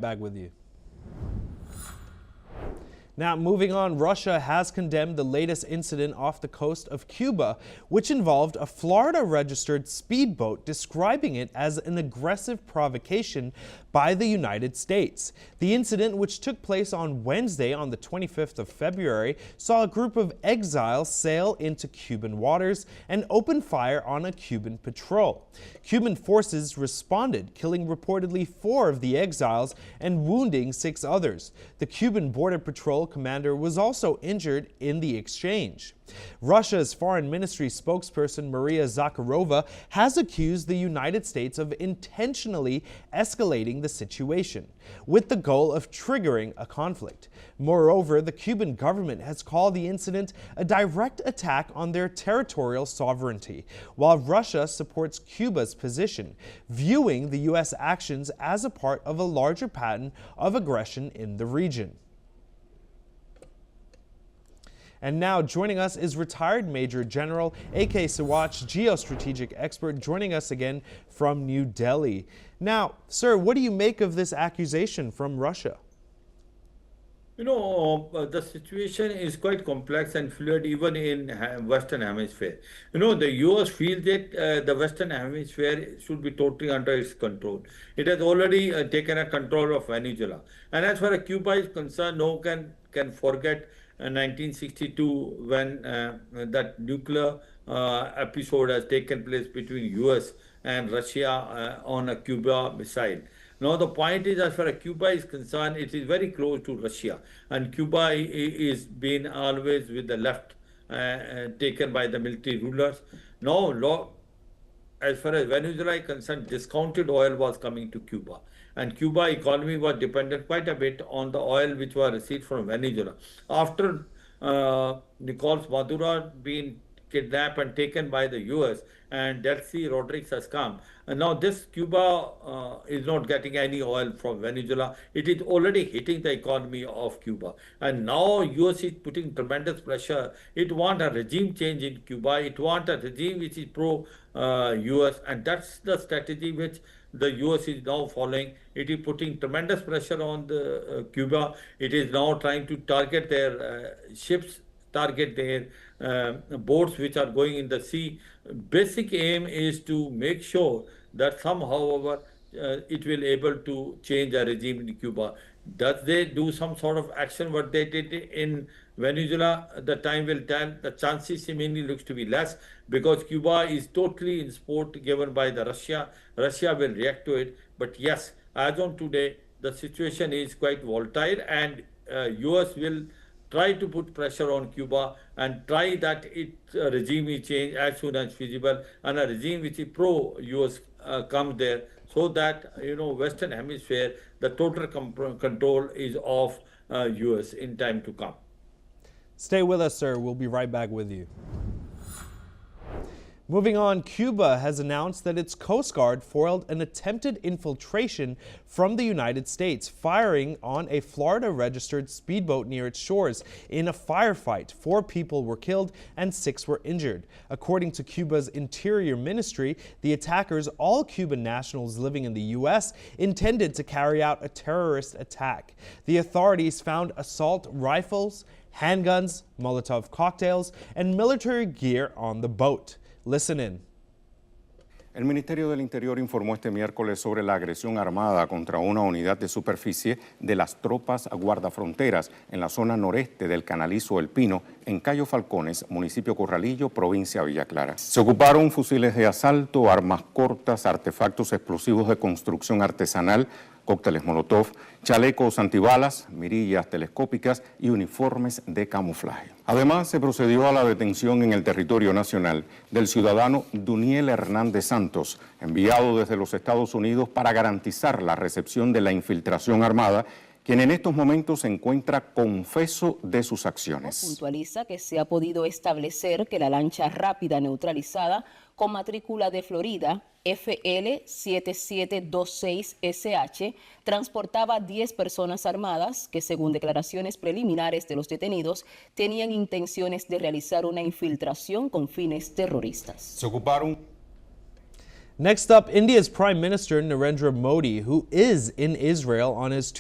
Back with you. Now, moving on, Russia has condemned the latest incident off the coast of Cuba, which involved a Florida-registered speedboat, describing it as an aggressive provocation by the United States. The incident, which took place on Wednesday on the 25th of February, saw a group of exiles sail into Cuban waters and open fire on a Cuban patrol. Cuban forces responded, killing reportedly 4 of the exiles and wounding 6 others. The Cuban Border Patrol commander was also injured in the exchange. Russia's Foreign Ministry spokesperson Maria Zakharova has accused the United States of intentionally escalating the situation, with the goal of triggering a conflict. Moreover, the Cuban government has called the incident a direct attack on their territorial sovereignty, while Russia supports Cuba's position, viewing the U.S. actions as a part of a larger pattern of aggression in the region. And now joining us is retired Major General A.K. Sawach, geostrategic expert, joining us again from New Delhi. Now, sir, what do you make of this accusation from Russia? You know, the situation is quite complex and fluid even in Western Hemisphere. You know, the US feels that the Western Hemisphere should be totally under its control. It has already taken a control of Venezuela. And as far as Cuba is concerned, no one can forget 1962 when that nuclear episode has taken place between US and Russia on a Cuba missile. Now, the point is, as far as Cuba is concerned, it is very close to Russia. And Cuba is been always with the left, taken by the military rulers. Now, as far as Venezuela is concerned, discounted oil was coming to Cuba. And Cuba economy was dependent quite a bit on the oil which was received from Venezuela. After Nicolas Maduro being kidnapped and taken by the US and Delcy Rodriguez has come. And now this Cuba is not getting any oil from Venezuela. It is already hitting the economy of Cuba. And now US is putting tremendous pressure. It wants a regime change in Cuba. It wants a regime which is pro-US. And that's the strategy which the US is now following. It is putting tremendous pressure on the Cuba. It is now trying to target their ships, target their boats which are going in the sea. Basic aim is to make sure that somehow it will able to change the regime in Cuba. Does they do some sort of action what they did in Venezuela? The time will tell. The chances seemingly looks to be less because Cuba is totally in support given by the Russia. Russia will react to it. But yes, as on today, the situation is quite volatile and US will try to put pressure on Cuba and try that its regime is changed as soon as feasible and a regime which is pro-US comes there so that, you know, Western Hemisphere, the total control is of US in time to come. Stay with us, sir. We'll be right back with you. Moving on, Cuba has announced that its Coast Guard foiled an attempted infiltration from the United States, firing on a Florida-registered speedboat near its shores. In a firefight, 4 people were killed and 6 were injured. According to Cuba's Interior Ministry, the attackers, all Cuban nationals living in the U.S., intended to carry out a terrorist attack. The authorities found assault rifles, handguns, Molotov cocktails, and military gear on the boat. Listen in. El Ministerio del Interior informó este miércoles sobre la agresión armada contra una unidad de superficie de las tropas guardafronteras en la zona noreste del Canalizo El Pino, en Cayo Falcones, municipio Corralillo, provincia Villa Clara. Se ocuparon fusiles de asalto, armas cortas, artefactos explosivos de construcción artesanal, cócteles Molotov, chalecos antibalas, mirillas telescópicas y uniformes de camuflaje. Además, se procedió a la detención en el territorio nacional del ciudadano Duniel Hernández Santos, enviado desde los Estados Unidos para garantizar la recepción de la infiltración armada, quien en estos momentos se encuentra confeso de sus acciones. Puntualiza que se ha podido establecer que la lancha rápida neutralizada con matrícula de Florida FL7726SH transportaba 10 personas armadas que, según declaraciones preliminares de los detenidos, tenían intenciones de realizar una infiltración con fines terroristas. Se ocuparon. Next up, India's Prime Minister Narendra Modi, who is in Israel on his